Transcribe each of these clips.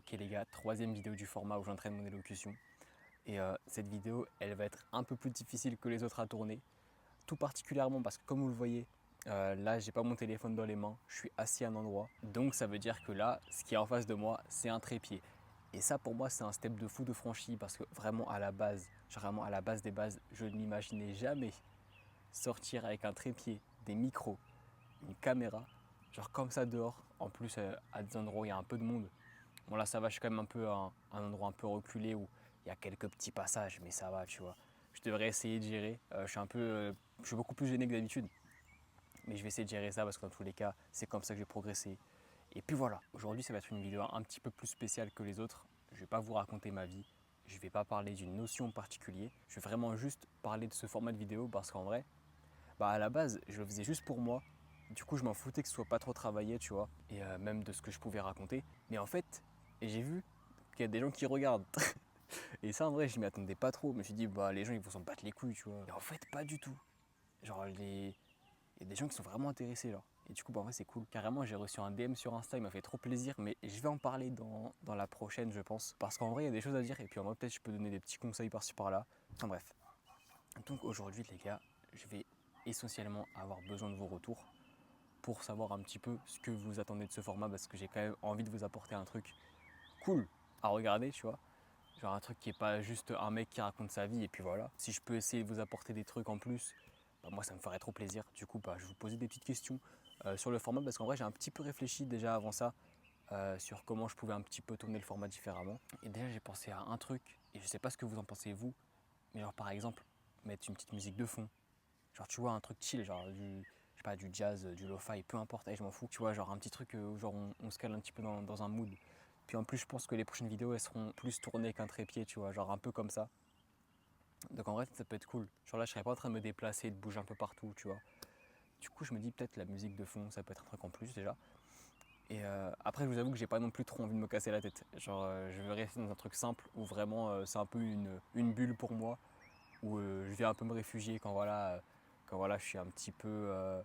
Ok les gars, troisième vidéo du format où j'entraîne mon élocution. Et cette vidéo, elle va être un peu plus difficile que les autres à tourner. Tout particulièrement parce que comme vous le voyez, là j'ai pas mon téléphone dans les mains, je suis assis à un endroit. Donc ça veut dire que là, ce qui est en face de moi, c'est un trépied. Et ça pour moi c'est un step de fou de franchi parce que vraiment à la base, genre vraiment à la base des bases, je ne m'imaginais jamais sortir avec un trépied, des micros, une caméra, genre comme ça dehors. En plus à des endroits où il y a un peu de monde. Bon là ça va, je suis quand même un peu à un endroit un peu reculé où il y a quelques petits passages, mais ça va, tu vois. Je devrais essayer de gérer. Je suis beaucoup plus gêné que d'habitude, mais je vais essayer de gérer ça parce que dans tous les cas, c'est comme ça que je vais progresser. Et puis voilà, aujourd'hui ça va être une vidéo un petit peu plus spéciale que les autres. Je ne vais pas vous raconter ma vie, je ne vais pas parler d'une notion en particulier. Je vais vraiment juste parler de ce format de vidéo parce qu'en vrai, bah à la base, je le faisais juste pour moi. Du coup, je m'en foutais que ce soit pas trop travaillé, tu vois, et même de ce que je pouvais raconter. Mais en fait, j'ai vu qu'il y a des gens qui regardent. Et ça, en vrai, je m'y attendais pas trop. Je me suis dit, bah, les gens, ils vont s'en battre les couilles, tu vois. Et en fait, pas du tout. Genre, il y a des gens qui sont vraiment intéressés, là. Et du coup, bah, en vrai, c'est cool. Carrément, j'ai reçu un DM sur Insta, il m'a fait trop plaisir. Mais je vais en parler dans la prochaine, je pense. Parce qu'en vrai, il y a des choses à dire. Et puis, en vrai, peut-être, je peux donner des petits conseils par-ci, par-là. Enfin, bref. Donc, aujourd'hui, les gars, je vais essentiellement avoir besoin de vos retours pour savoir un petit peu ce que vous attendez de ce format. Parce que j'ai quand même envie de vous apporter un truc cool à regarder, tu vois. Genre un truc qui est pas juste un mec qui raconte sa vie et puis voilà. Si je peux essayer de vous apporter des trucs en plus, bah moi ça me ferait trop plaisir. Du coup, bah, je vais vous poser des petites questions sur le format parce qu'en vrai j'ai un petit peu réfléchi déjà avant ça sur comment je pouvais un petit peu tourner le format différemment. Et déjà j'ai pensé à un truc et je sais pas ce que vous en pensez vous, mais genre par exemple mettre une petite musique de fond. Genre tu vois un truc chill, genre du, je sais pas, du jazz, du lo-fi, peu importe, allez, je m'en fous. Tu vois, genre un petit truc où genre on se cale un petit peu dans un mood. Puis en plus, je pense que les prochaines vidéos, elles seront plus tournées qu'un trépied, tu vois, genre un peu comme ça. Donc en vrai, ça peut être cool. Genre là, je serais pas en train de me déplacer, de bouger un peu partout, tu vois. Du coup, je me dis peut-être la musique de fond, ça peut être un truc en plus déjà. Et après, je vous avoue que j'ai pas non plus trop envie de me casser la tête. Genre, je veux rester dans un truc simple où vraiment c'est un peu une bulle pour moi, où je viens un peu me réfugier quand voilà, je suis un petit peu,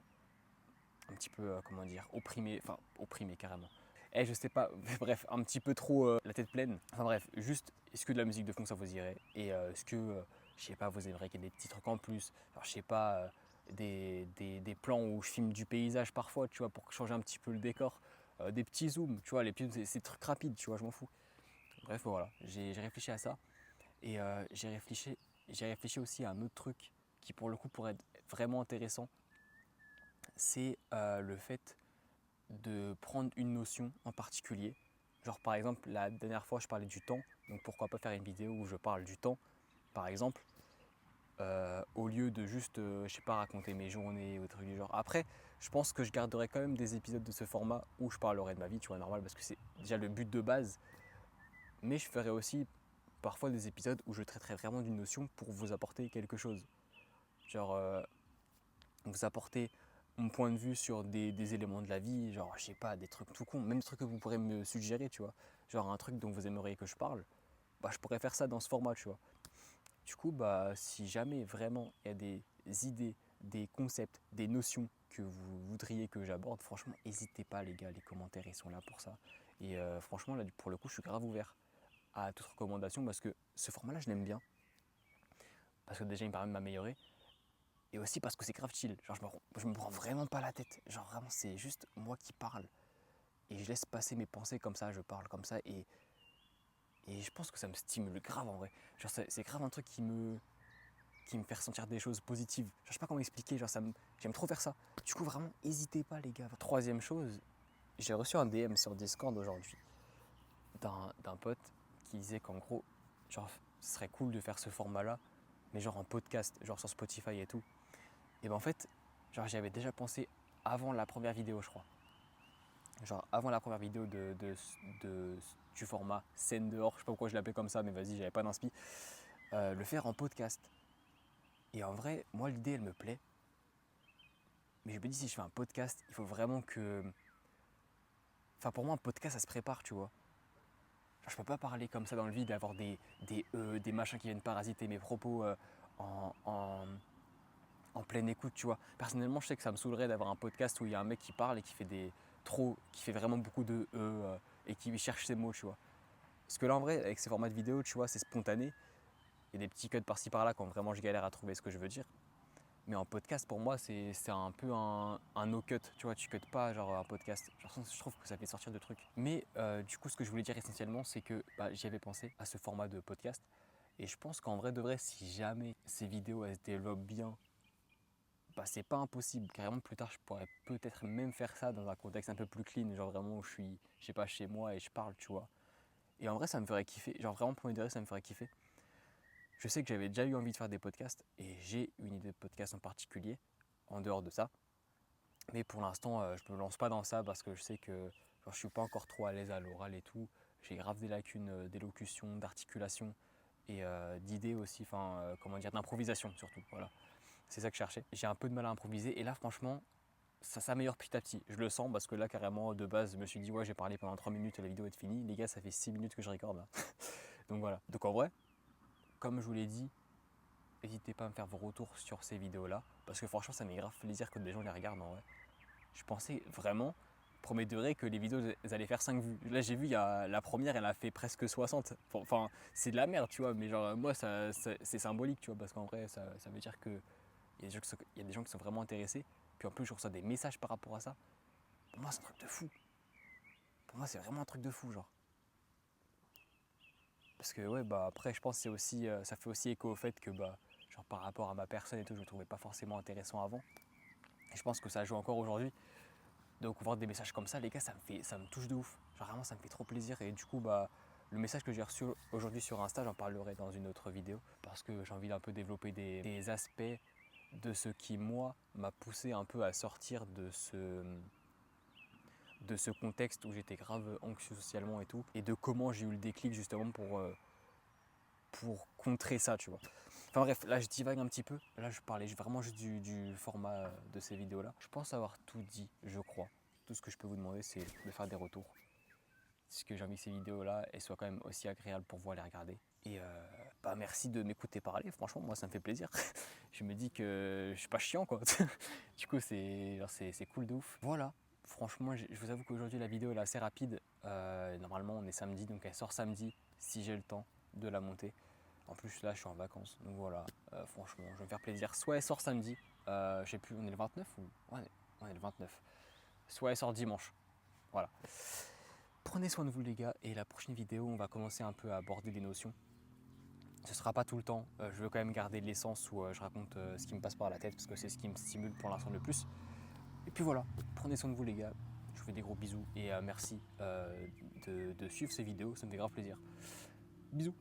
comment dire, opprimé, enfin opprimé carrément. Et je sais pas, bref, un petit peu trop la tête pleine. Enfin bref, juste, est-ce que de la musique de fond ça vous irait? Et est-ce que, je sais pas, vous aimeriez qu'il y ait des petits trucs en plus? Alors je sais pas, des plans où je filme du paysage parfois, tu vois, pour changer un petit peu le décor. Des petits zooms, tu vois, les petits, c'est des trucs rapides, tu vois, je m'en fous. Bref, voilà, j'ai réfléchi à ça. Et j'ai réfléchi aussi à un autre truc qui pour le coup pourrait être vraiment intéressant. C'est le fait de prendre une notion en particulier. Genre par exemple, la dernière fois je parlais du temps, donc pourquoi pas faire une vidéo où je parle du temps, par exemple, au lieu de juste, je sais pas, raconter mes journées ou des trucs du genre. Après, je pense que je garderai quand même des épisodes de ce format où je parlerai de ma vie, tu vois, normal, parce que c'est déjà le but de base. Mais je ferai aussi parfois des épisodes où je traiterai vraiment d'une notion pour vous apporter quelque chose. Genre, vous apporter mon point de vue sur des éléments de la vie, genre, je sais pas, des trucs tout con, même des trucs que vous pourrez me suggérer, tu vois. Genre un truc dont vous aimeriez que je parle, bah je pourrais faire ça dans ce format, tu vois. Du coup, bah si jamais vraiment il y a des idées, des concepts, des notions que vous voudriez que j'aborde, franchement, n'hésitez pas les gars, les commentaires ils sont là pour ça. Et franchement, là pour le coup, je suis grave ouvert à toute recommandation parce que ce format-là, je l'aime bien. Parce que déjà, il me permet de m'améliorer. Et aussi parce que c'est grave chill. Genre, je me prends vraiment pas la tête. Genre, vraiment, c'est juste moi qui parle. Et je laisse passer mes pensées comme ça, je parle comme ça. Et je pense que ça me stimule grave en vrai. Genre, c'est grave un truc qui me fait ressentir des choses positives. Genre, je sais pas comment expliquer. Genre, j'aime trop faire ça. Du coup, vraiment, n'hésitez pas, les gars. Troisième chose, j'ai reçu un DM sur Discord aujourd'hui d'un pote qui disait qu'en gros, genre, ce serait cool de faire ce format-là, mais genre en podcast, genre sur Spotify et tout. Et ben en fait, genre j'y avais déjà pensé avant la première vidéo, je crois. Genre avant la première vidéo du format scène dehors, je sais pas pourquoi je l'appelais comme ça, mais vas-y, j'avais pas d'inspi. Le faire en podcast. Et en vrai, moi l'idée elle me plaît. Mais je me dis si je fais un podcast, il faut vraiment que. Enfin pour moi un podcast ça se prépare, tu vois. Genre, je peux pas parler comme ça dans le vide, avoir des machins qui viennent parasiter mes propos en, en, en pleine écoute, tu vois. Personnellement, je sais que ça me saoulerait d'avoir un podcast où il y a un mec qui parle et qui fait vraiment beaucoup de et qui cherche ses mots, tu vois. Parce que là, en vrai, avec ces formats de vidéo, tu vois, c'est spontané. Il y a des petits cuts par-ci par-là quand vraiment je galère à trouver ce que je veux dire. Mais en podcast, pour moi, c'est un peu un no-cut. Tu vois, tu cuts pas genre un podcast. Genre, je trouve que ça fait sortir de trucs. Mais du coup, ce que je voulais dire essentiellement, c'est que j'y avais pensé à ce format de podcast. Et je pense qu'en vrai de vrai, si jamais ces vidéos elles se développent bien, c'est pas impossible. Carrément, plus tard, je pourrais peut-être même faire ça dans un contexte un peu plus clean. Genre vraiment où je suis, je sais pas, chez moi et je parle, tu vois. Et en vrai, ça me ferait kiffer. Genre vraiment, pour me ça me ferait kiffer. Je sais que j'avais déjà eu envie de faire des podcasts et j'ai une idée de podcast en particulier en dehors de ça. Mais pour l'instant, je me lance pas dans ça parce que je sais que genre, je suis pas encore trop à l'aise à l'oral et tout. J'ai grave des lacunes d'élocution, d'articulation et d'idées aussi, comment dire, d'improvisation surtout. Voilà, c'est ça que je cherchais. J'ai un peu de mal à improviser et là, franchement, ça s'améliore petit à petit. Je le sens parce que là, carrément, de base, je me suis dit, ouais, j'ai parlé pendant 3 minutes et la vidéo est finie. Les gars, ça fait 6 minutes que je recorde là. Donc voilà. Donc en vrai, comme je vous l'ai dit, n'hésitez pas à me faire vos retours sur ces vidéos-là. Parce que franchement, ça m'est grave plaisir que des gens les regardent en vrai. Je pensais vraiment, premier degré, que les vidéos elles allaient faire 5 vues. Là, j'ai vu, la première, elle a fait presque 60. Enfin, c'est de la merde, tu vois. Mais genre, moi, c'est symbolique, tu vois. Parce qu'en vrai, ça veut dire qu'il y a des gens qui sont vraiment intéressés. Puis en plus, je reçois des messages par rapport à ça. Pour moi, c'est un truc de fou. Pour moi, c'est vraiment un truc de fou, genre. Parce que ouais, après, je pense que c'est aussi, ça fait aussi écho au fait que genre par rapport à ma personne et tout, je me trouvais pas forcément intéressant avant. Et je pense que ça joue encore aujourd'hui. Donc voir des messages comme ça, les gars, ça me touche de ouf. Genre vraiment, ça me fait trop plaisir. Et du coup, le message que j'ai reçu aujourd'hui sur Insta, j'en parlerai dans une autre vidéo parce que j'ai envie d'un peu développer des aspects de ce qui, moi, m'a poussé un peu à sortir de ce contexte où j'étais grave anxieux socialement et tout, et de comment j'ai eu le déclic justement pour contrer ça, tu vois. Enfin bref, là je divague un petit peu. Là je parlais vraiment juste du format de ces vidéos-là. Je pense avoir tout dit, je crois. Tout ce que je peux vous demander, c'est de faire des retours. Parce que j'ai envie que ces vidéos-là elles soient quand même aussi agréables pour vous à les regarder. Et merci de m'écouter parler. Franchement, moi ça me fait plaisir. Je me dis que je suis pas chiant, quoi. Du coup, c'est cool de ouf. Voilà. Franchement, je vous avoue qu'aujourd'hui la vidéo elle est assez rapide. Normalement, on est samedi, donc elle sort samedi si j'ai le temps de la monter. En plus, là, je suis en vacances, donc voilà, franchement, je vais me faire plaisir. Soit elle sort samedi, je sais plus, on est le 29 ou. Ouais, on est le 29. Soit elle sort dimanche. Voilà. Prenez soin de vous, les gars, et la prochaine vidéo, on va commencer un peu à aborder des notions. Ce sera pas tout le temps, je veux quand même garder l'essence où je raconte ce qui me passe par la tête, parce que c'est ce qui me stimule pour l'instant le plus. Et puis voilà, prenez soin de vous, les gars. Je vous fais des gros bisous et merci de suivre ces vidéos, ça me fait grave plaisir. Bisous.